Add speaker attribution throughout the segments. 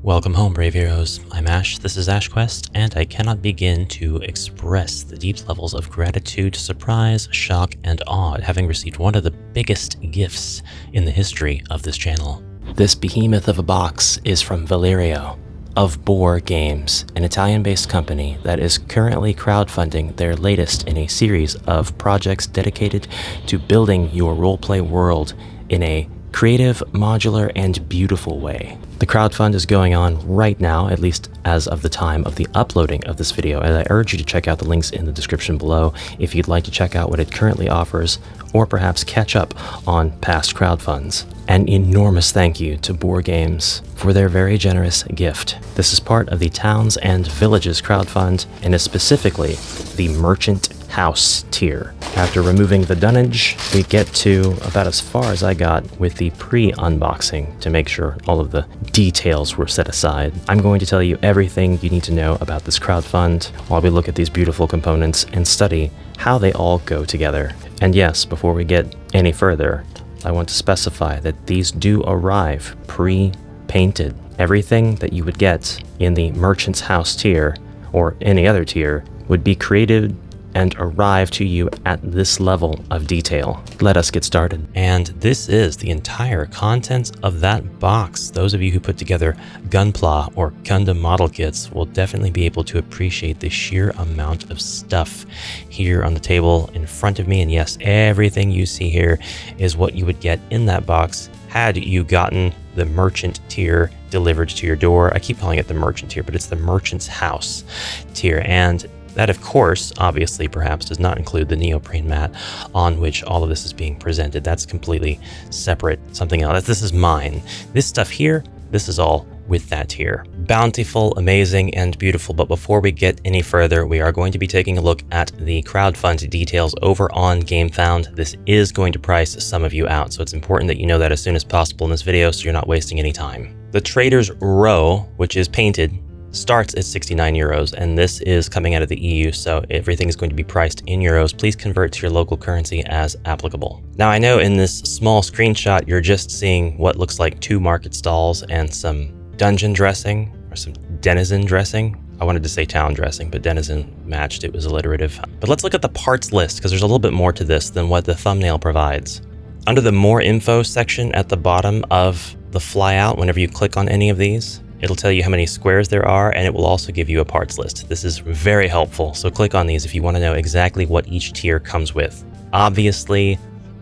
Speaker 1: Welcome home, brave heroes. I'm Ash, this is HeroQuest, and I cannot begin to express the deep levels of gratitude, surprise, shock, and awe at having received one of the biggest gifts in the history of this channel. This behemoth of a box is from Valerio of Boar Games, an Italian-based company that is currently crowdfunding their latest in a series of projects dedicated to building your roleplay world in a creative, modular, and beautiful way. The crowdfund is going on right now, at least as of the time of the uploading of this video, and I urge you to check out the links in the description below if you'd like to check out what it currently offers, or perhaps catch up on past crowdfunds. An enormous thank you to Boar Games for their very generous gift. This is part of the Towns and Villages crowdfund, and is specifically the Merchant House tier. After removing the dunnage, we get to about as far as I got with the pre-unboxing to make sure all of the details were set aside. I'm going to tell you everything you need to know about this crowdfund while we look at these beautiful components and study how they all go together. And yes, before we get any further, I want to specify that these do arrive pre-painted. Everything that you would get in the Merchant's House tier or any other tier would be created and arrive to you at this level of detail. Let us get started. And this is the entire contents of that box. Those of you who put together Gunpla or Gundam model kits will definitely be able to appreciate the sheer amount of stuff here on the table in front of me. And yes, everything you see here is what you would get in that box had you gotten the Merchant tier delivered to your door. I keep calling it the Merchant tier, but it's the Merchant's House tier. And that, of course, obviously, perhaps does not include the neoprene mat on which all of this is being presented. That's completely separate, something else. This is mine. This stuff here, this is all with that tier. Bountiful, amazing, and beautiful. But before we get any further, we are going to be taking a look at the crowdfund details over on GameFound. This is going to price some of you out, so it's important that you know that as soon as possible in this video so you're not wasting any time. The Trader's Row, which is painted, starts at 69 euros, and this is coming out of the EU, so everything is going to be priced in euros. Please convert to your local currency as applicable. Now, I know in this small screenshot, you're just seeing what looks like 2 market stalls and some dungeon dressing, or some denizen dressing. I wanted to say town dressing, but denizen matched, it was alliterative. But let's look at the parts list, because there's a little bit more to this than what the thumbnail provides. Under the more info section at the bottom of the flyout, whenever you click on any of these, it'll tell you how many squares there are, and it will also give you a parts list. This is very helpful, so click on these if you want to know exactly what each tier comes with. Obviously,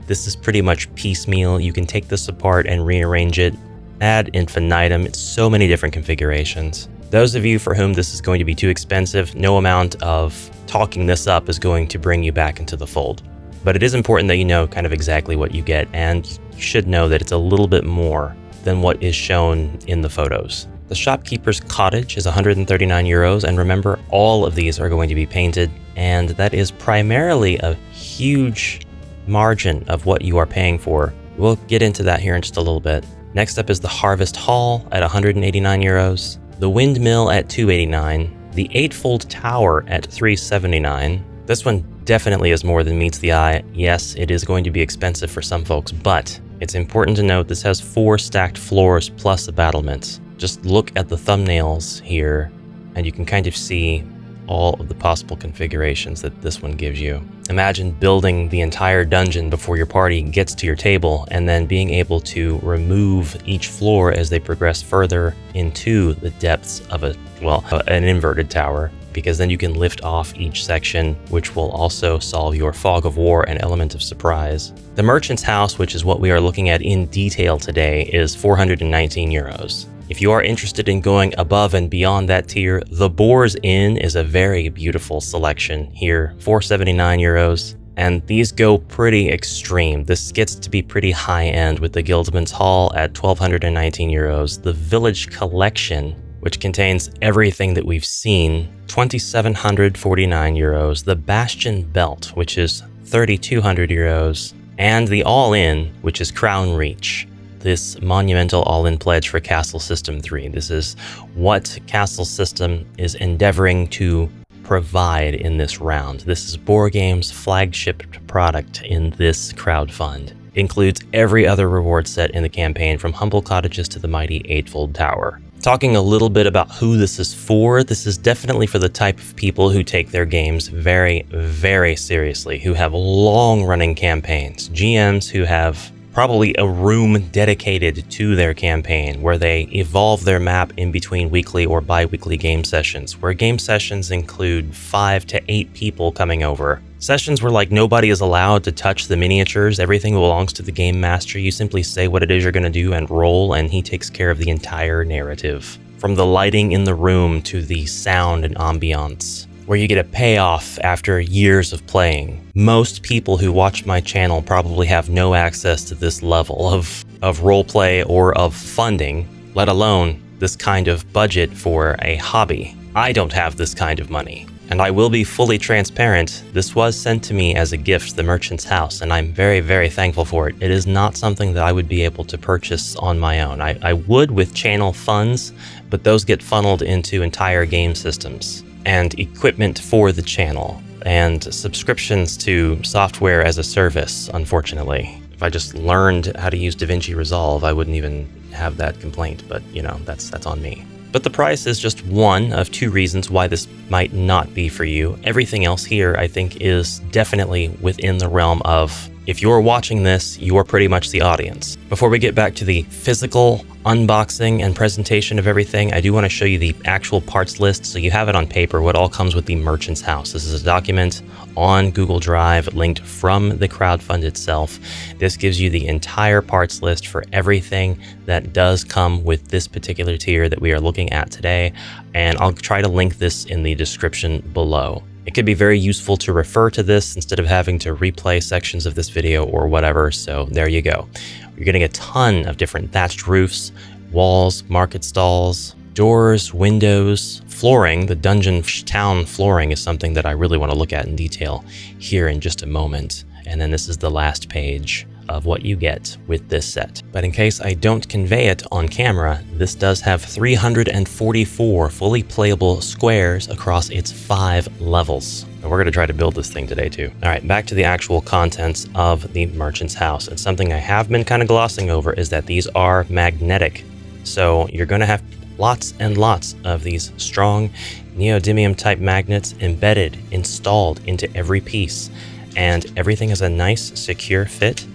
Speaker 1: this is pretty much piecemeal. You can take this apart and rearrange it ad infinitum. It's so many different configurations. Those of you for whom this is going to be too expensive, no amount of talking this up is going to bring you back into the fold. But it is important that you know kind of exactly what you get, and you should know that it's a little bit more than what is shown in the photos. The Shopkeeper's Cottage is 139 euros, and remember, all of these are going to be painted, and that is primarily a huge margin of what you are paying for. We'll get into that here in just a little bit. Next up is the Harvest Hall at 189 euros, the Windmill at 289, the Eightfold Tower at 379. This one definitely is more than meets the eye. Yes, it is going to be expensive for some folks, but it's important to note this has 4 stacked floors plus the battlements. Just look at the thumbnails here, and you can kind of see all of the possible configurations that this one gives you. Imagine building the entire dungeon before your party gets to your table, and then being able to remove each floor as they progress further into the depths of an inverted tower, because then you can lift off each section, which will also solve your fog of war and element of surprise. The Merchant's House, which is what we are looking at in detail today, is 419 euros. If you are interested in going above and beyond that tier, the Boar's Inn is a very beautiful selection here, 479 euros. And these go pretty extreme. This gets to be pretty high-end with the Guildman's Hall at 1219 euros. The Village Collection, which contains everything that we've seen, 2749 euros. The Bastion Belt, which is 3200 euros. And the All-In, which is Crown Reach. This monumental all-in pledge for Castle System 3. This is what Castle System is endeavoring to provide in this round. This is Boar Games' flagship product in this crowdfund. It includes every other reward set in the campaign, from humble cottages to the mighty Eightfold Tower. Talking a little bit about who this is definitely for the type of people who take their games very, very seriously, who have long-running campaigns, GMs who have probably a room dedicated to their campaign, where they evolve their map in between weekly or bi-weekly game sessions, where game sessions include 5 to 8 people coming over. Sessions where like nobody is allowed to touch the miniatures, everything belongs to the game master. You simply say what it is you're going to do and roll, and he takes care of the entire narrative. From the lighting in the room to the sound and ambiance, where you get a payoff after years of playing. Most people who watch my channel probably have no access to this level of roleplay or of funding, let alone this kind of budget for a hobby. I don't have this kind of money. And I will be fully transparent, this was sent to me as a gift to the merchant's house, and I'm very, very thankful for it. It is not something that I would be able to purchase on my own. I would with channel funds, but those get funneled into entire game systems and equipment for the channel and subscriptions to software as a service, unfortunately. If I just learned how to use DaVinci Resolve, I wouldn't even have that complaint, but you know, that's on me. But the price is just one of 2 reasons why this might not be for you. Everything else here, I think, is definitely within the realm of, if you're watching this, you're pretty much the audience. Before we get back to the physical unboxing and presentation of everything, I do want to show you the actual parts list so you have it on paper, what all comes with the merchant's house. This is a document on Google Drive linked from the Crowdfund itself. This gives you the entire parts list for everything that does come with this particular tier that we are looking at today, and I'll try to link this in the description below. It could be very useful to refer to this instead of having to replay sections of this video or whatever, so there you go. You're getting a ton of different thatched roofs, walls, market stalls, doors, windows, flooring. The dungeon town flooring is something that I really want to look at in detail here in just a moment. And then this is the last page of what you get with this set. But in case I don't convey it on camera, this does have 344 fully playable squares across its 5 levels. And we're going to try to build this thing today too. All right, back to the actual contents of the merchant's house. And something I have been kind of glossing over is that these are magnetic. So you're going to have lots and lots of these strong neodymium type magnets embedded, installed into every piece. And everything has a nice, secure fit.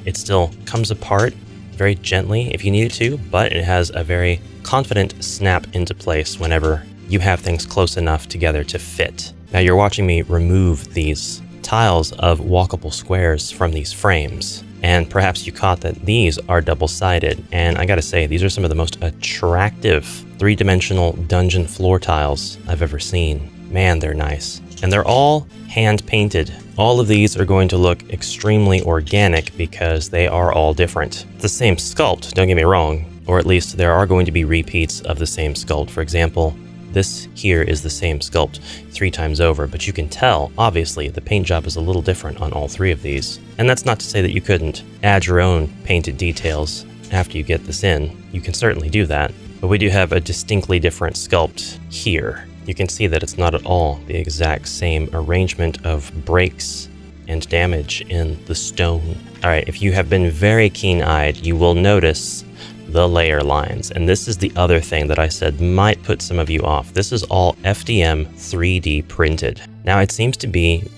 Speaker 1: It still comes apart very gently if you need it to, but it has a very confident snap into place whenever you have things close enough together to fit. Now you're watching me remove these tiles of walkable squares from these frames, and perhaps you caught that these are double-sided, and I gotta say, these are some of the most attractive 3-dimensional dungeon floor tiles I've ever seen. Man, they're nice. And they're all hand-painted. All of these are going to look extremely organic because they are all different. The same sculpt, don't get me wrong, or at least there are going to be repeats of the same sculpt. For example, this here is the same sculpt 3 times over, but you can tell, obviously, the paint job is a little different on all 3 of these. And that's not to say that you couldn't add your own painted details after you get this in. You can certainly do that, but we do have a distinctly different sculpt here. You can see that it's not at all the exact same arrangement of breaks and damage in the stone. All right, if you have been very keen-eyed, you will notice the layer lines. And this is the other thing that I said might put some of you off. This is all FDM 3D printed. Now, it seems to be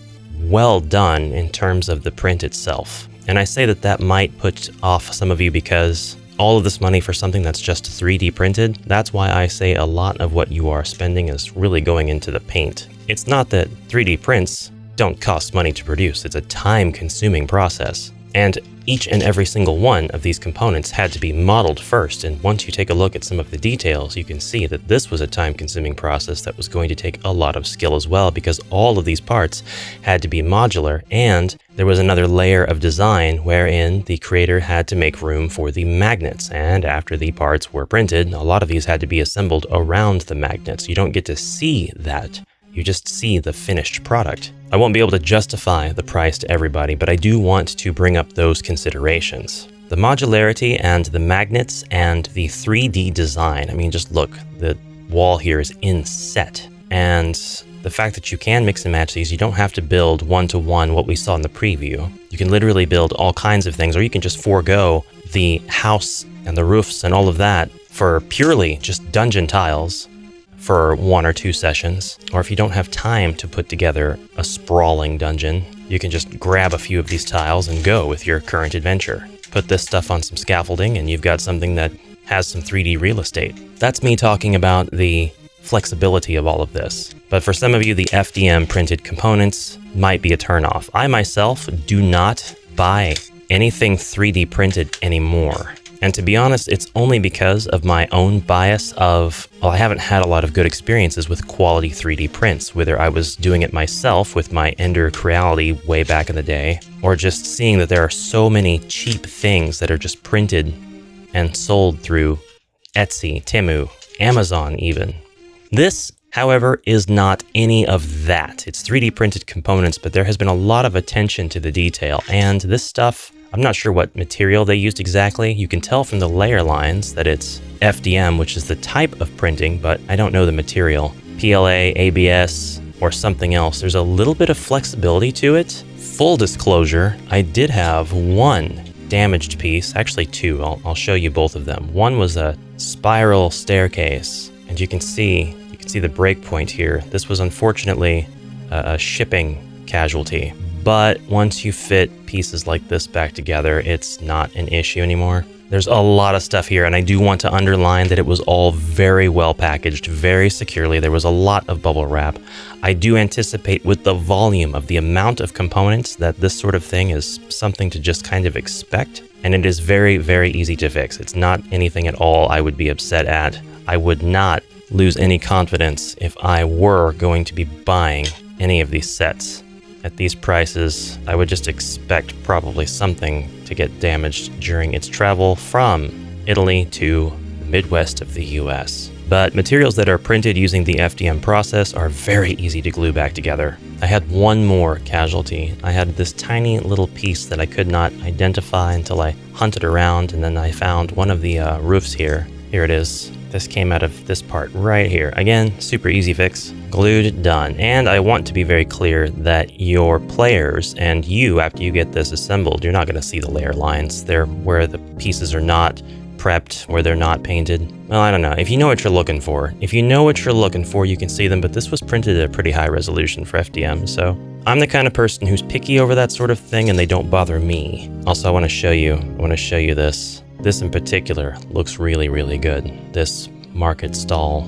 Speaker 1: well done in terms of the print itself. And I say that that might put off some of you because all of this money for something that's just 3D printed, that's why I say a lot of what you are spending is really going into the paint. It's not that 3D prints don't cost money to produce, it's a time-consuming process. And each and every single one of these components had to be modeled first, and once you take a look at some of the details, you can see that this was a time-consuming process that was going to take a lot of skill as well, because all of these parts had to be modular, and there was another layer of design wherein the creator had to make room for the magnets, and after the parts were printed, a lot of these had to be assembled around the magnets. You don't get to see that. You just see the finished product. I won't be able to justify the price to everybody, but I do want to bring up those considerations. The modularity and the magnets and the 3D design. I mean, just look, the wall here is inset. And the fact that you can mix and match these, you don't have to build one-to-one what we saw in the preview. You can literally build all kinds of things, or you can just forego the house and the roofs and all of that for purely just dungeon tiles for 1 or 2 sessions, or if you don't have time to put together a sprawling dungeon, you can just grab a few of these tiles and go with your current adventure. Put this stuff on some scaffolding and you've got something that has some 3D real estate. That's me talking about the flexibility of all of this. But for some of you, the FDM printed components might be a turnoff. I myself do not buy anything 3D printed anymore. And to be honest, it's only because of my own bias of, well, I haven't had a lot of good experiences with quality 3D prints, whether I was doing it myself with my Ender Creality way back in the day, or just seeing that there are so many cheap things that are just printed and sold through Etsy, Temu, Amazon even. This, however, is not any of that. It's 3D printed components, but there has been a lot of attention to the detail, and this stuff, I'm not sure what material they used exactly. You can tell from the layer lines that it's FDM, which is the type of printing, but I don't know the material. PLA, ABS, or something else. There's a little bit of flexibility to it. Full disclosure, I did have one damaged piece, actually 2. I'll show you both of them. One was a spiral staircase, and you can see the breakpoint here. This was unfortunately a shipping casualty. But once you fit pieces like this back together, it's not an issue anymore. There's a lot of stuff here, and I do want to underline that it was all very well packaged, very securely. There was a lot of bubble wrap. I do anticipate with the volume of the amount of components that this sort of thing is something to just kind of expect, and it is very, very easy to fix. It's not anything at all I would be upset at. I would not lose any confidence if I were going to be buying any of these sets. At these prices, I would just expect probably something to get damaged during its travel from Italy to the Midwest of the US. But materials that are printed using the FDM process are very easy to glue back together. I had one more casualty. I had this tiny little piece that I could not identify until I hunted around, and then I found one of the roofs here. Here it is. This came out of this part right here. Again, super easy fix. Glued, done. And I want to be very clear that your players and you, after you get this assembled, you're not going to see the layer lines. They're where the pieces are not prepped, where they're not painted. Well, I don't know. If you know what you're looking for, you can see them, but this was printed at a pretty high resolution for FDM, so I'm the kind of person who's picky over that sort of thing, and they don't bother me. Also, I want to show you this. This in particular looks really, really good. This market stall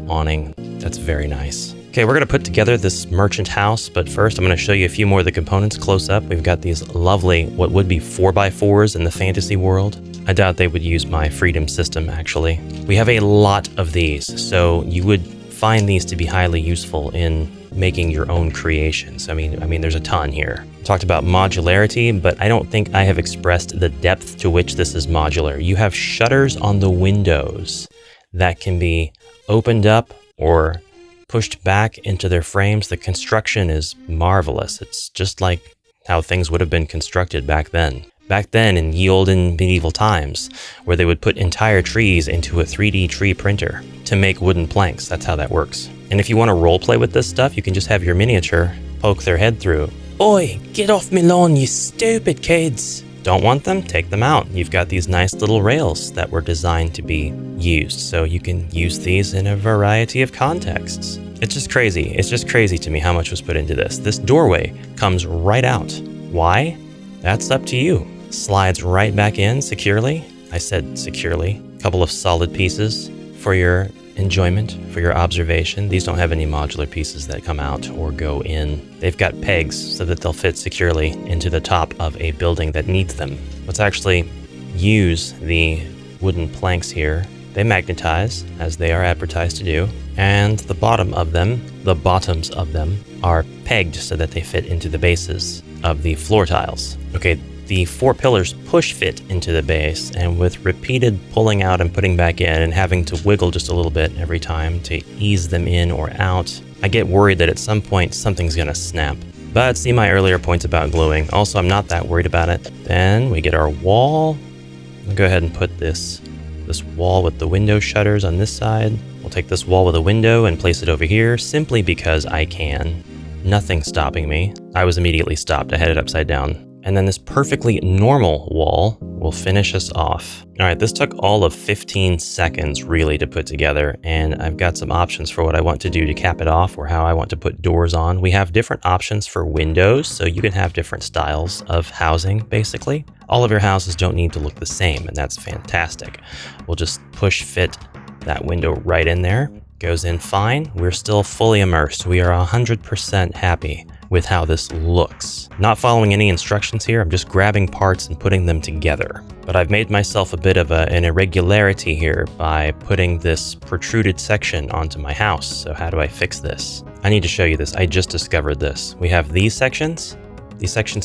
Speaker 1: awning, that's very nice. Okay, we're going to put together this merchant house, but first I'm going to show you a few more of the components close up. We've got these lovely, what would be 4x4s in the fantasy world. I doubt they would use my Freedom system, actually. We have a lot of these, so you would find these to be highly useful in making your own creations. I mean, there's a ton here. Talked about modularity, but I don't think I have expressed the depth to which this is modular. You have shutters on the windows that can be opened up or pushed back into their frames. The construction is marvelous. It's just like how things would have been constructed back then. Back then in ye olden medieval times, where they would put entire trees into a 3D tree printer to make wooden planks. That's how that works. And if you want to roleplay with this stuff, you can just have your miniature poke their head through. Oi, get off me lawn, you stupid kids! Don't want them? Take them out. You've got these nice little rails that were designed to be used, so you can use these in a variety of contexts. It's just crazy. It's just crazy to me how much was put into this. This doorway comes right out. Why? That's up to you. Slides right back in securely. I said securely. A couple of solid pieces for your enjoyment, for your observation. These don't have any modular pieces that come out or go in. They've got pegs so that they'll fit securely into the top of a building that needs them. Let's actually use the wooden planks here. They magnetize, as they are advertised to do, and the bottoms of them are pegged so that they fit into the bases of the floor tiles. Okay, the 4 pillars push fit into the base, and with repeated pulling out and putting back in and having to wiggle just a little bit every time to ease them in or out, I get worried that at some point something's gonna snap. But see my earlier points about gluing. Also, I'm not that worried about it. Then we get our wall. I'll go ahead and put this wall with the window shutters on this side. We'll take this wall with a window and place it over here simply because I can. Nothing stopping me. I was immediately stopped. I had it upside down. And then this perfectly normal wall will finish us off. All right, this took all of 15 seconds really to put together, and I've got some options for what I want to do to cap it off or how I want to put doors on. We have different options for windows, so you can have different styles of housing, basically. All of your houses don't need to look the same, and that's fantastic. We'll just push fit that window right in there. Goes in fine. We're still fully immersed. We are 100% happy with how this looks. Not following any instructions here, I'm just grabbing parts and putting them together. But I've made myself a bit of an irregularity here by putting this protruded section onto my house. So how do I fix this? I need to show you this. I just discovered this. We have these sections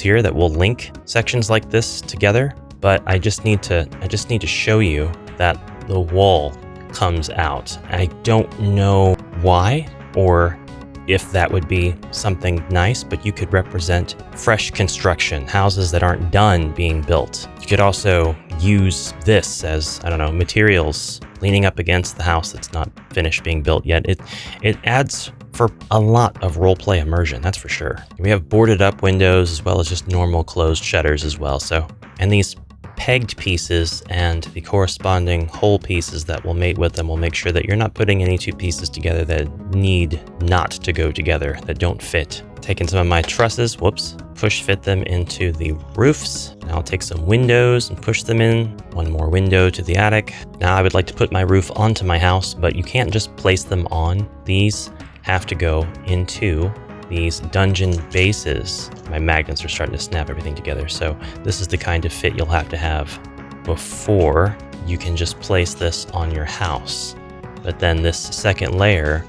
Speaker 1: here that will link sections like this together, but I just need to show you that the wall comes out. I don't know why or if that would be something nice, but you could represent fresh construction, houses that aren't done being built. You could also use this as, I don't know, materials leaning up against the house that's not finished being built yet. It adds for a lot of roleplay immersion, that's for sure. We have boarded up windows as well as just normal closed shutters as well. So, and these pegged pieces and the corresponding hole pieces that will mate with them will make sure that you're not putting any two pieces together that need not to go together, that don't fit. Taking some of my trusses, push fit them into the roofs. Now I'll take some windows and push them in. One more window to the attic. Now I would like to put my roof onto my house, but you can't just place them on. These have to go into these dungeon bases. My magnets are starting to snap everything together, so this is the kind of fit you'll have to have before you can just place this on your house. But then this second layer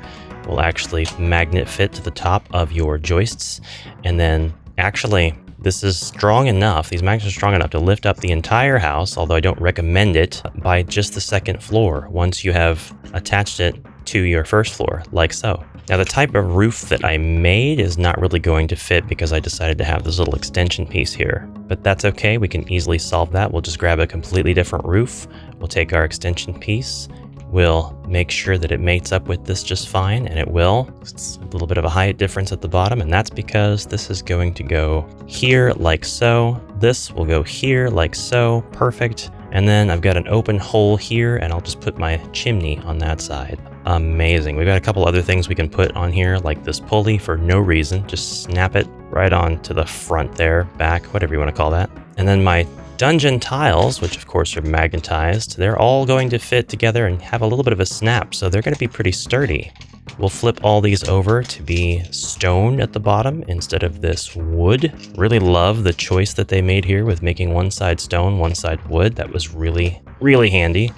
Speaker 1: will actually magnet fit to the top of your joists, and then actually this is strong enough, these magnets are strong enough to lift up the entire house, although I don't recommend it, by just the second floor once you have attached it to your first floor, like so. Now the type of roof that I made is not really going to fit because I decided to have this little extension piece here, but that's okay. We can easily solve that. We'll just grab a completely different roof. We'll take our extension piece. We'll make sure that it mates up with this just fine, and it will. It's a little bit of a height difference at the bottom, and that's because this is going to go here like so. This will go here like so, perfect. And then I've got an open hole here, and I'll just put my chimney on that side. Amazing. We've got a couple other things we can put on here, like this pulley for no reason. Just snap it right on to the front there, back, whatever you want to call that. And then my dungeon tiles, which of course are magnetized, they're all going to fit together and have a little bit of a snap, so they're going to be pretty sturdy. We'll flip all these over to be stone at the bottom instead of this wood. Really love the choice that they made here with making one side stone, one side wood. That was really, really handy.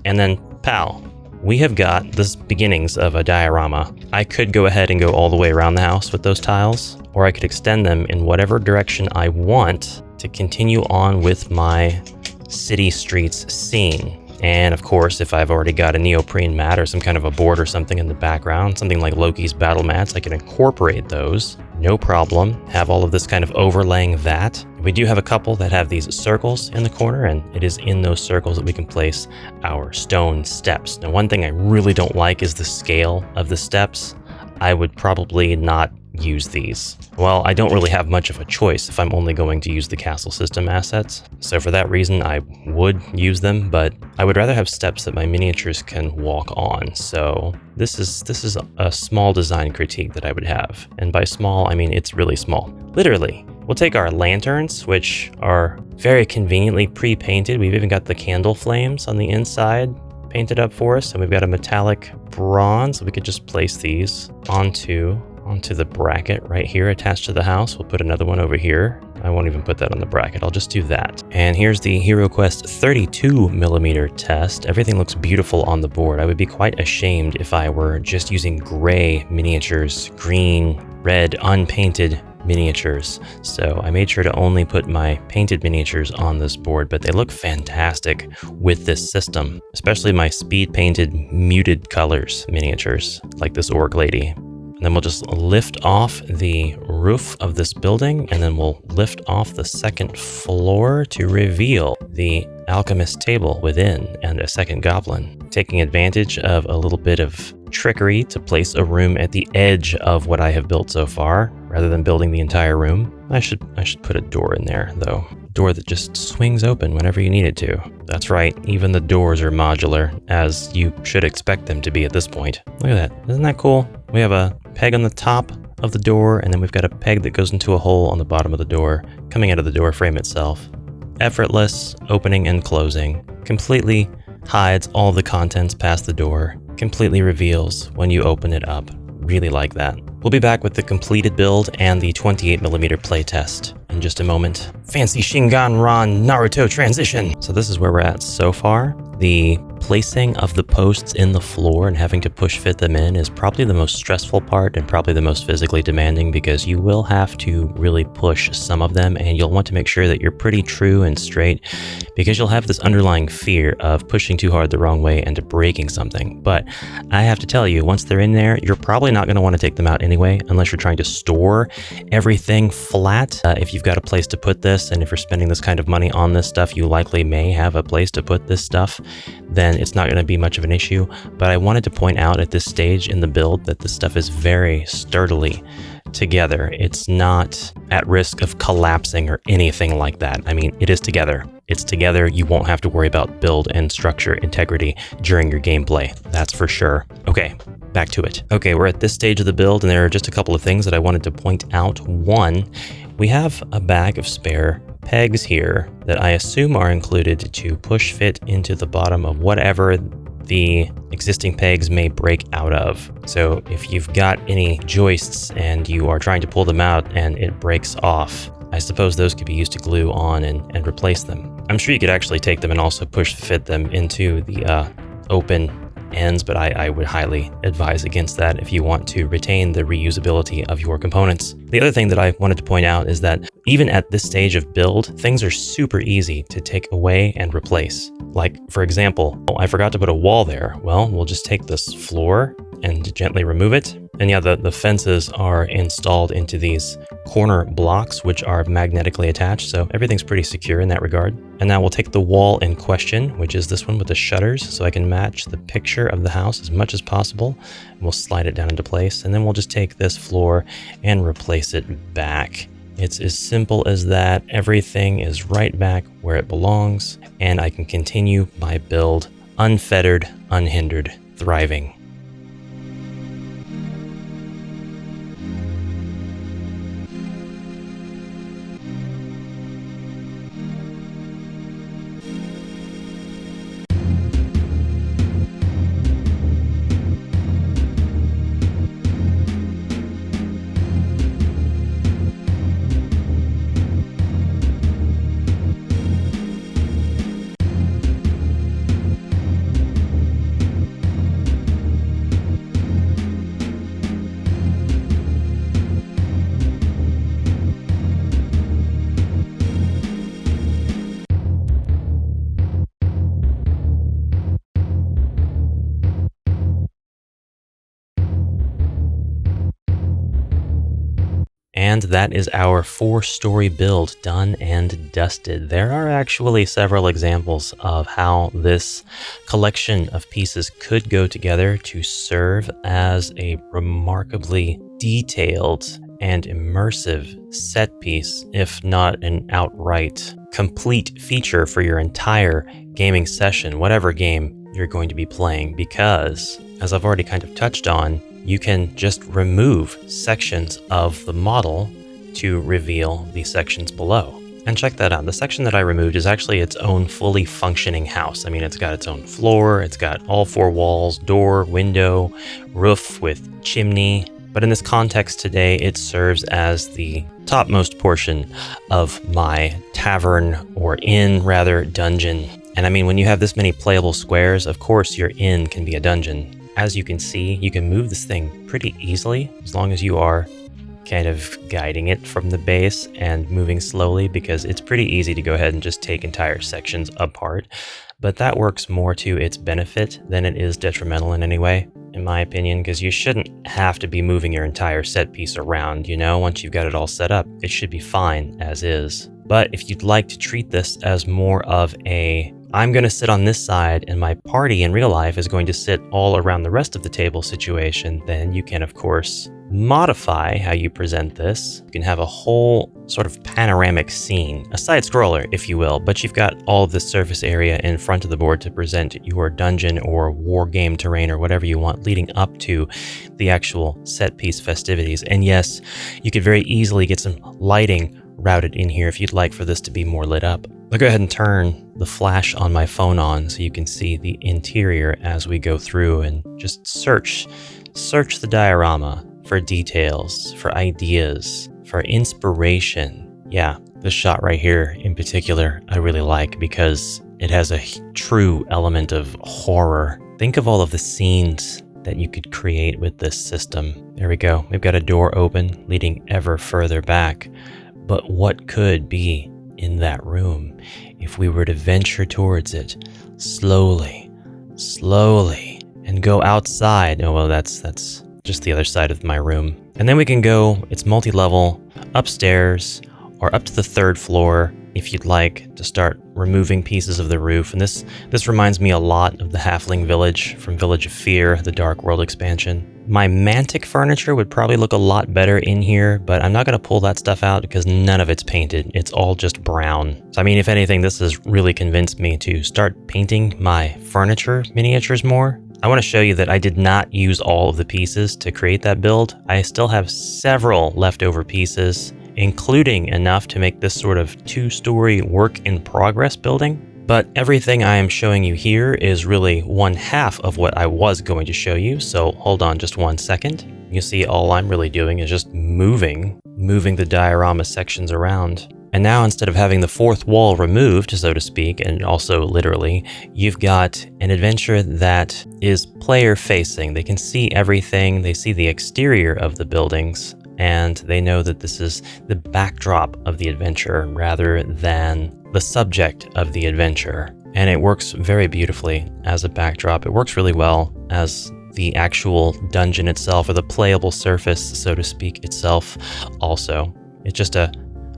Speaker 1: And then, pow. We have got the beginnings of a diorama. I could go ahead and go all the way around the house with those tiles, or I could extend them in whatever direction I want to continue on with my city streets scene. And of course, if I've already got a neoprene mat or some kind of a board or something in the background, something like Loki's battle mats, I can incorporate those. No problem. Have all of this kind of overlaying that. We do have a couple that have these circles in the corner, and it is in those circles that we can place our stone steps. Now, one thing I really don't like is the scale of the steps. I would probably not use these. Well, I don't really have much of a choice if I'm only going to use the castle system assets. So for that reason, I would use them, but I would rather have steps that my miniatures can walk on. So this is a small design critique that I would have. And by small, I mean it's really small. Literally. We'll take our lanterns, which are very conveniently pre-painted. We've even got the candle flames on the inside painted up for us. And we've got a metallic bronze. So we could just place these onto the bracket right here attached to the house. We'll put another one over here. I won't even put that on the bracket. I'll just do that. And here's the HeroQuest 32mm test. Everything looks beautiful on the board. I would be quite ashamed if I were just using gray miniatures, green, red, unpainted miniatures. So I made sure to only put my painted miniatures on this board, but they look fantastic with this system, especially my speed painted muted colors miniatures like this orc lady. And then we'll just lift off the roof of this building, and then we'll lift off the second floor to reveal the alchemist table within and a second goblin. Taking advantage of a little bit of trickery to place a room at the edge of what I have built so far, rather than building the entire room. I should put a door in there, though. Door that just swings open whenever you need it to. That's right, even the doors are modular, as you should expect them to be at this point. Look at that, isn't that cool? We have a peg on the top of the door, and then we've got a peg that goes into a hole on the bottom of the door, coming out of the door frame itself. Effortless opening and closing. Completely hides all the contents past the door. Completely reveals when you open it up. Really like that. We'll be back with the completed build and the 28mm playtest in just a moment. Fancy Shinganran Naruto transition! So this is where we're at so far. The placing of the posts in the floor and having to push fit them in is probably the most stressful part and probably the most physically demanding, because you will have to really push some of them, and you'll want to make sure that you're pretty true and straight, because you'll have this underlying fear of pushing too hard the wrong way and breaking something. But I have to tell you, once they're in there, you're probably not going to want to take them out anyway, unless you're trying to store everything flat. If you've got a place to put this, and if you're spending this kind of money on this stuff, you likely may have a place to put this stuff, then it's not going to be much of an issue. But I wanted to point out at this stage in the build that this stuff is very sturdily together. It's not at risk of collapsing or anything like that. I mean, it is together. It's together. You won't have to worry about build and structure integrity during your gameplay. That's for sure. Okay, back to it. Okay, we're at this stage of the build, and there are just a couple of things that I wanted to point out. One, we have a bag of spare pegs here that I assume are included to push fit into the bottom of whatever the existing pegs may break out of. So if you've got any joists and you are trying to pull them out and it breaks off, I suppose those could be used to glue on and replace them. I'm sure you could actually take them and also push fit them into the open ends, but I would highly advise against that if you want to retain the reusability of your components. The other thing that I wanted to point out is that even at this stage of build, things are super easy to take away and replace. Like, for example, I forgot to put a wall there. Well, we'll just take this floor and gently remove it. And yeah, the fences are installed into these corner blocks, which are magnetically attached, so everything's pretty secure in that regard. And now we'll take the wall in question, which is this one with the shutters, so I can match the picture of the house as much as possible. And we'll slide it down into place, and then we'll just take this floor and replace it back. It's as simple as that. Everything is right back where it belongs, and I can continue my build unfettered, unhindered, thriving. And that is our 4-story build done and dusted. There are actually several examples of how this collection of pieces could go together to serve as a remarkably detailed and immersive set piece, if not an outright complete feature for your entire gaming session, whatever game you're going to be playing, because, as I've already kind of touched on, you can just remove sections of the model to reveal the sections below. And check that out. The section that I removed is actually its own fully functioning house. I mean, it's got its own floor, it's got all 4 walls, door, window, roof with chimney. But in this context today, it serves as the topmost portion of my tavern, or inn rather, dungeon. And I mean, when you have this many playable squares, of course your inn can be a dungeon. As you can see, you can move this thing pretty easily, as long as you are kind of guiding it from the base and moving slowly, because it's pretty easy to go ahead and just take entire sections apart. But that works more to its benefit than it is detrimental in any way, in my opinion, because you shouldn't have to be moving your entire set piece around, you know? Once you've got it all set up, it should be fine as is. But if you'd like to treat this as more of a I'm going to sit on this side and my party in real life is going to sit all around the rest of the table situation, then you can, of course, modify how you present this. You can have a whole sort of panoramic scene, a side scroller, if you will, but you've got all of the surface area in front of the board to present your dungeon or war game terrain or whatever you want leading up to the actual set piece festivities. And yes, you could very easily get some lighting routed in here if you'd like for this to be more lit up. I'll go ahead and turn the flash on my phone on so you can see the interior as we go through and just search the diorama for details, for ideas, for inspiration. Yeah, this shot right here in particular I really like because it has a true element of horror. Think of all of the scenes that you could create with this system. There we go. We've got a door open leading ever further back. But what could be in that room if we were to venture towards it slowly, and go outside? Oh, well, that's just the other side of my room. And then we can go, it's multi-level, upstairs or up to the 3rd floor if you'd like to start removing pieces of the roof. And this reminds me a lot of the Halfling Village from Village of Fear, the Dark World expansion. My Mantic furniture would probably look a lot better in here, but I'm not going to pull that stuff out because none of it's painted. It's all just brown. So I mean, if anything, this has really convinced me to start painting my furniture miniatures more. I want to show you that I did not use all of the pieces to create that build. I still have several leftover pieces, including enough to make this sort of 2-story work in progress building. But everything I am showing you here is really 1/2 of what I was going to show you, so hold on just 1 second. You see all I'm really doing is just moving the diorama sections around. And now instead of having the 4th wall removed, so to speak, and also literally, you've got an adventure that is player facing. They can see everything, they see the exterior of the buildings, and they know that this is the backdrop of the adventure rather than the subject of the adventure. And it works very beautifully as a backdrop. It works really well as the actual dungeon itself, or the playable surface, so to speak, itself also. It's just a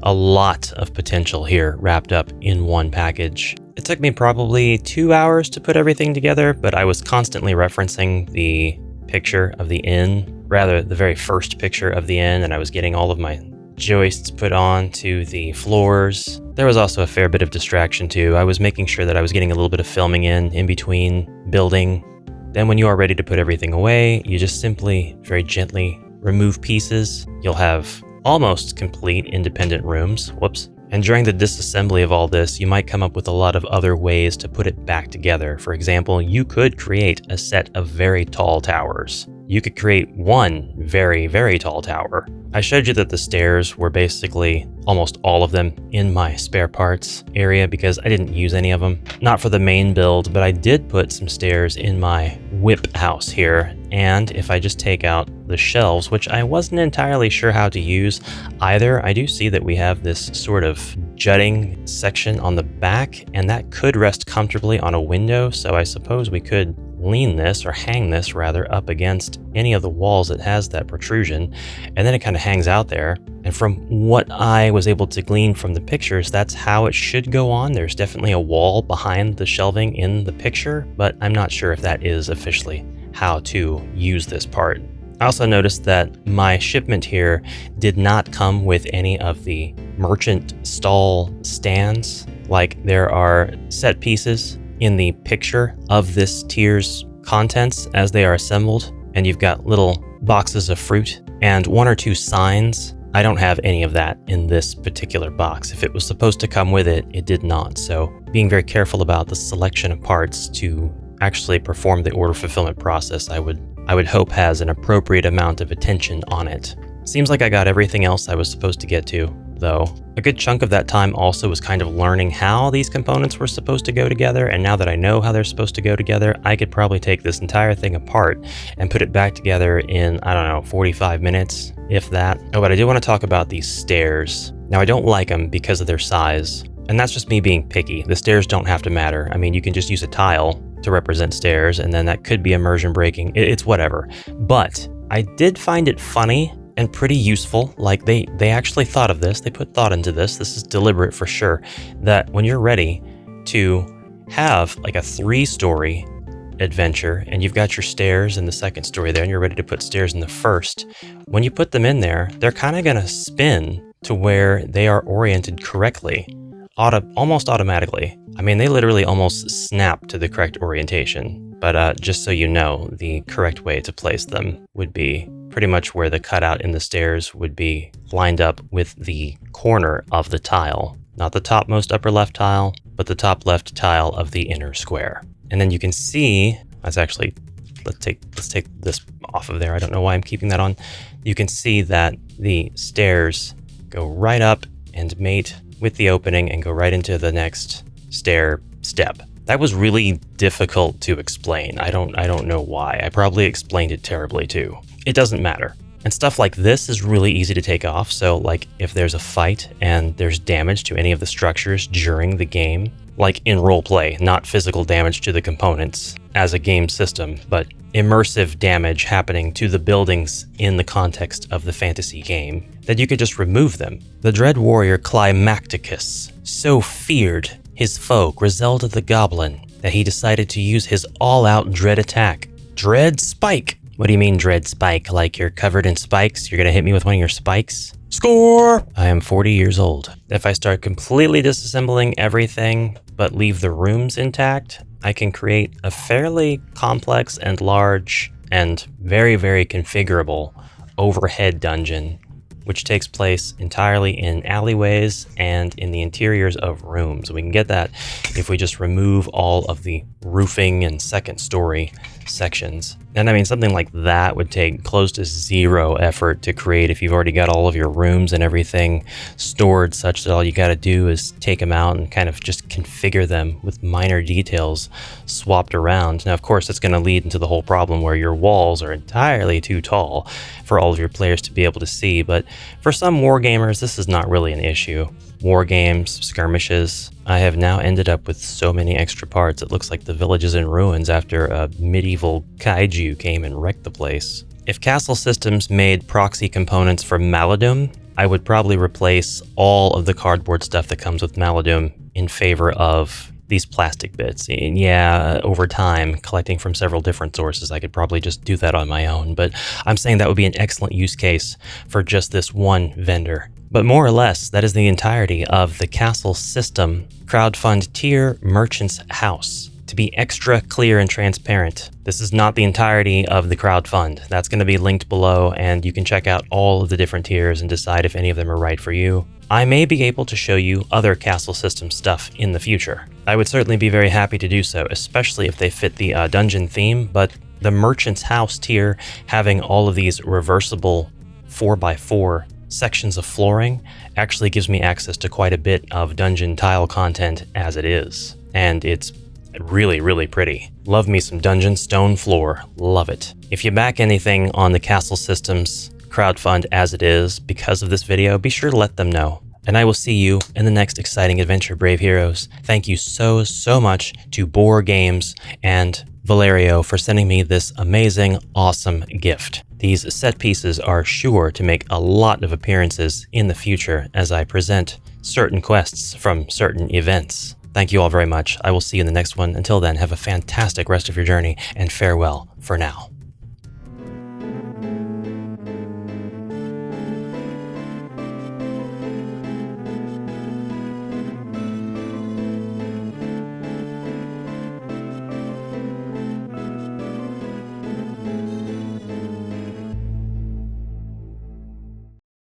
Speaker 1: lot of potential here wrapped up in one package. It took me probably 2 hours to put everything together, but I was constantly referencing the picture of the inn, rather the very first picture of the inn, and I was getting all of my joists put on to the floors. There was also a fair bit of distraction too. I was making sure that I was getting a little bit of filming in between building. Then when you are ready to put everything away, you just simply very gently remove pieces. You'll have almost complete independent rooms. Whoops. And during the disassembly of all this, you might come up with a lot of other ways to put it back together. For example, you could create a set of very tall towers. You could create one very, very tall tower. I showed you that the stairs were basically almost all of them in my spare parts area because I didn't use any of them. Not for the main build, but I did put some stairs in my whip house here. And if I just take out the shelves, which I wasn't entirely sure how to use either, I do see that we have this sort of jutting section on the back, and that could rest comfortably on a window. So I suppose we could lean this, or hang this rather, up against any of the walls that has that protrusion, and then it kind of hangs out there. And from what I was able to glean from the pictures, that's how it should go on. There's definitely a wall behind the shelving in the picture, but I'm not sure if that is officially how to use this part. I also noticed that my shipment here did not come with any of the merchant stall stands. Like, there are set pieces in the picture of this tier's contents as they are assembled, and you've got little boxes of fruit and 1 or 2 signs. I don't have any of that in this particular box. If it was supposed to come with it, it did not. So being very careful about the selection of parts to actually perform the order fulfillment process, I would hope has an appropriate amount of attention on it. Seems like I got everything else I was supposed to get to, though. A good chunk of that time also was kind of learning how these components were supposed to go together, and now that I know how they're supposed to go together, I could probably take this entire thing apart and put it back together in, I don't know, 45 minutes, if that. Oh, but I do want to talk about these stairs. Now, I don't like them because of their size, and that's just me being picky. The stairs don't have to matter. I mean, you can just use a tile to represent stairs, and then that could be immersion breaking. It's whatever. But I did find it funny and pretty useful. Like, they actually thought of this. They put thought into this. This is deliberate for sure. That when you're ready to have like a 3-story adventure and you've got your stairs in the second story there and you're ready to put stairs in the first, when you put them in there, they're kind of going to spin to where they are oriented correctly, almost automatically. I mean, they literally almost snap to the correct orientation. But just so you know, the correct way to place them would be pretty much where the cutout in the stairs would be lined up with the corner of the tile. Not the topmost upper left tile, but the top left tile of the inner square. And then you can see, let's take this off of there. I don't know why I'm keeping that on. You can see that the stairs go right up and mate with the opening and go right into the next step. That was really difficult to explain. I don't know why. I probably explained it terribly too. It doesn't matter. And stuff like this is really easy to take off. So like if there's a fight and there's damage to any of the structures during the game, like in roleplay, not physical damage to the components as a game system, but immersive damage happening to the buildings in the context of the fantasy game, then you could just remove them. The Dread Warrior Climacticus so feared his foe Griselda the Goblin that he decided to use his all-out dread attack, Dread Spike. What do you mean, Dread Spike? Like you're covered in spikes? You're gonna hit me with one of your spikes? Score! I am 40 years old. If I start completely disassembling everything, but leave the rooms intact, I can create a fairly complex and large and very, very configurable overhead dungeon, which takes place entirely in alleyways and in the interiors of rooms. We can get that if we just remove all of the roofing and second story sections. And I mean, something like that would take close to 0 effort to create if you've already got all of your rooms and everything stored such that all you got to do is take them out and kind of just configure them with minor details swapped around. Now, of course, that's going to lead into the whole problem where your walls are entirely too tall for all of your players to be able to see. But for some wargamers, this is not really an issue. War games, skirmishes, I have now ended up with so many extra parts. It looks like the village is in ruins after a medieval kaiju came and wrecked the place. If Castle Systems made proxy components for Malodum, I would probably replace all of the cardboard stuff that comes with Malodum in favor of these plastic bits. And yeah, over time, collecting from several different sources, I could probably just do that on my own, but I'm saying that would be an excellent use case for just this one vendor. But more or less, that is the entirety of the Castle System Crowdfund tier Merchant's House. To be extra clear and transparent, this is not the entirety of the crowdfund. That's going to be linked below, and you can check out all of the different tiers and decide if any of them are right for you. I may be able to show you other Castle System stuff in the future. I would certainly be very happy to do so, especially if they fit the dungeon theme, but the Merchant's House tier having all of these reversible 4x4 sections of flooring actually gives me access to quite a bit of dungeon tile content as it is. And it's really, really pretty. Love me some dungeon stone floor. Love it. If you back anything on the Castle Systems crowdfund as it is because of this video, be sure to let them know. And I will see you in the next exciting adventure, brave heroes. Thank you so much to Boar Games and Valerio for sending me this amazing, awesome gift. These set pieces are sure to make a lot of appearances in the future as I present certain quests from certain events. Thank you all very much. I will see you in the next one. Until then, have a fantastic rest of your journey and farewell for now.